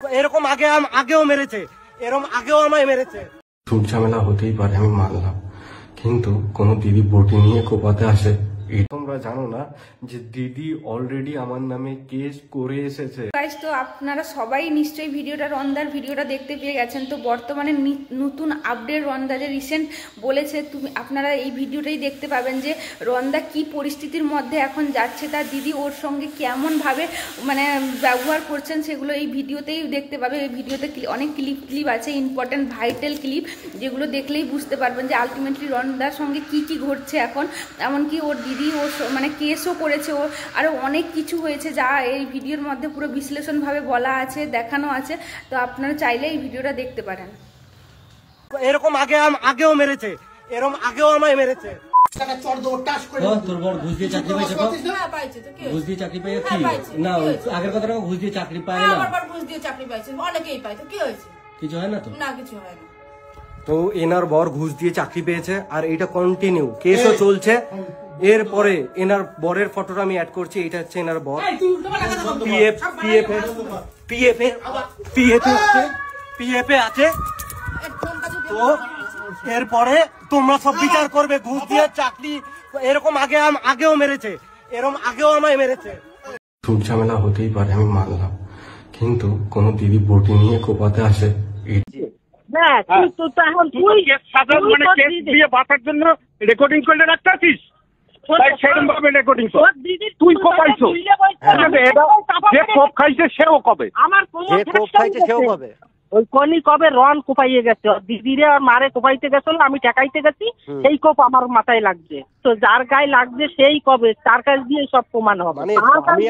এরকম আগেও মেরেছে, এরকম আগেও আমায় মেরেছে। ঝুট ঝামেলা হতেই পারে, আমি মানলাম, কিন্তু কোনো দিদি বটি নিয়ে কোপাতে আসে তোমরা জানো না যে দিদি অলরেডি আমার নামে কেস করে এসেছে। গাইস, তো আপনারা সবাই নিশ্চয়ই রন্দার ভিডিওটা দেখতে পেয়ে গেছেন। তো বর্তমানে নতুন আপডেট রন্দা যে রিসেন্ট বলেছে, আপনারা এই ভিডিওটাই দেখতে পাবেন যে রন্দা কি পরিস্থিতির মধ্যে এখন যাচ্ছে, তার দিদি ওর সঙ্গে কেমনভাবে মানে ব্যবহার করছেন সেগুলো এই ভিডিওতেই দেখতে পাবে। এই ভিডিওতে অনেক ক্লিপ আছে, ইম্পর্টেন্ট ভাইটাল ক্লিপ, যেগুলো দেখলেই বুঝতে পারবেন যে আলটিমেটলি রন্দার সঙ্গে কি ঘটছে এখন। এমনকি ওর দিদি ওর মানে কেসও করেছে, ও আরও অনেক কিছু হয়েছে যা এই ভিডিওর মধ্যে পুরো বিশ্লেষণভাবে বলা আছে, দেখানো আছে। তো আপনারা চাইলে এই ভিডিওটা দেখতে পারেন। এরকম আগেও মেরেছে, এরকম আগেও আমায় মেরেছে। তোর বড় ঘুষ দিয়ে চাকরি পাইছে, ঘুষ দিয়ে চাকরি পাই না, আগের কথা ঘুষ দিয়ে চাকরি পায় না, ঘুষ দিয়ে চাকরি পাইছে, অনেকেই পাই। তো কি হয়েছে? কিছু হয় না তো, না কিছু হয় না। তো এনার বর ঘুষ দিয়ে চাকরি পেয়েছে আর এটা কন্টিনিউ কেসও চলছে। এরপরে এনার বরের ফটোটা আমি অ্যাড করছি, এটা হচ্ছে এনার বর। পিএফ আছে। তো এরপরে তোমরা সব বিচার করবে, ঘুষ দিয়ে চাকরি এরকম আগেও মেরেছে, এরকম আগেও আমায় মেরেছে। ঝুট ঝামেলা হতেই পারে, আমি মানলাম, কিন্তু কোনো দিদি বটি নিয়ে কোপাতে আসে বাঁচার জন্য রেকর্ডিং করলে রাখতে আছিস, সেরকম ভাবে রেকর্ডিং তুই কোপাইছো। যে কোপ খাইছে সেও কবে, আমার সেও কবে ওই কনি কবে রন কোপাইয়ে গেছে, দিদিরে আর মারে কোপাইতে গেছিল, আমি টেকাইতে গেছি, সেই কোপ আমার মাথায় লাগছে। তো যার গায়ে লাগছে সেই কবে, তার কাছ দিয়ে সব প্রমাণ হবে। মানে আমি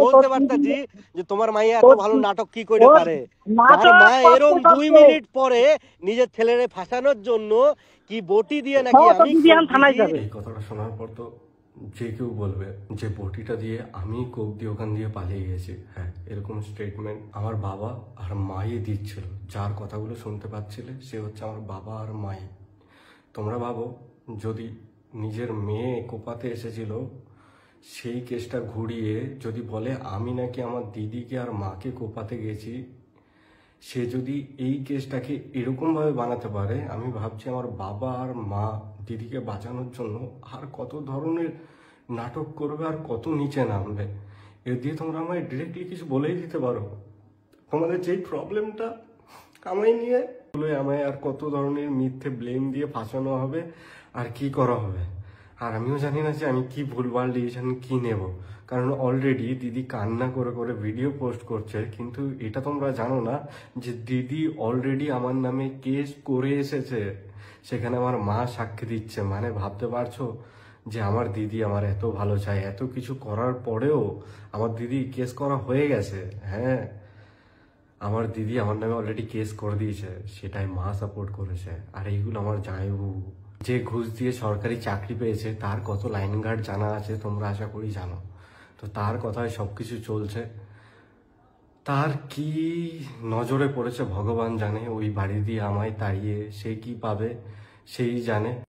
বলতে পারতাছি যে তোমার মাইয়া এত ভালো নাটক কি করে পারে। তার মা এরকম 2 মিনিট পরে নিজের ছেলেরে ফাঁসানোর জন্য কি বটি দিয়ে নাকি আমি থানায় যাবে। এই কথাটা শোনার পর তো যে কেউ বলবে যে বটিটা দিয়ে আমি কোপ দিয়ে ওখান দিয়ে পালিয়ে গেছি। হ্যাঁ, এরকম স্টেটমেন্ট আমার বাবা আর মাই দিচ্ছিল। যার কথাগুলো শুনতে পাচ্ছিলে সে হচ্ছে আমার বাবা আর মাই। তোমরা ভাবো, যদি নিজের মেয়ে কোপাতে এসেছিল, সেই কেসটা ঘুরিয়ে যদি বলে আমি নাকি আমার দিদিকে আর মাকে কোপাতে গেছি, সে যদি এই কেসটাকে এরকমভাবে বানাতে পারে, আমি ভাবছি আমার বাবা আর মা দিদিকে বাঁচানোর জন্য আর কত ধরনের নাটক করবে আর কত নিচে নামবে। এর দিয়ে তোমরা আমায় ডিরেক্টলি কিছু বলেই দিতে পারো, তোমাদের যেই প্রবলেমটা আমায় নিয়ে আমায় আর কত ধরনের মিথ্যে ব্লেম দিয়ে ফাঁসানো হবে আর কি করা হবে। আর আমিও জানি না যে আমি কি ভুলভাল ডিসিশন কি নেব, কারণ অলরেডি দিদি কান্না করে করে ভিডিও পোস্ট করছে। কিন্তু এটা তোমরা জানো না যে দিদি অলরেডি আমার নামে কেস করে এসেছে, সেখানে আমার মা সাক্ষী দিচ্ছে। মানে ভাবতে পারছো যে আমার দিদি আমার এত ভালো চায়, এত কিছু করার পরেও আমার দিদি কেস করা হয়ে গেছে। হ্যাঁ, আমার দিদি আমার নামে অলরেডি কেস করে দিয়েছে, সেটাই মা সাপোর্ট করেছে। আর এইগুলো আমার জামাইবাবু যে ঘুষ দিয়ে সরকারি চাকরি পেয়েছে, তার কত লাইন গার্ড জানা আছে তোমরা আশা করি জানো। তো তার কথায় সবকিছু চলছে। তার কি নজরে পড়েছে ভগবান জানে, ওই বাড়ি দিয়ে আমায় তাড়িয়ে সে কি পাবে সেই জানে।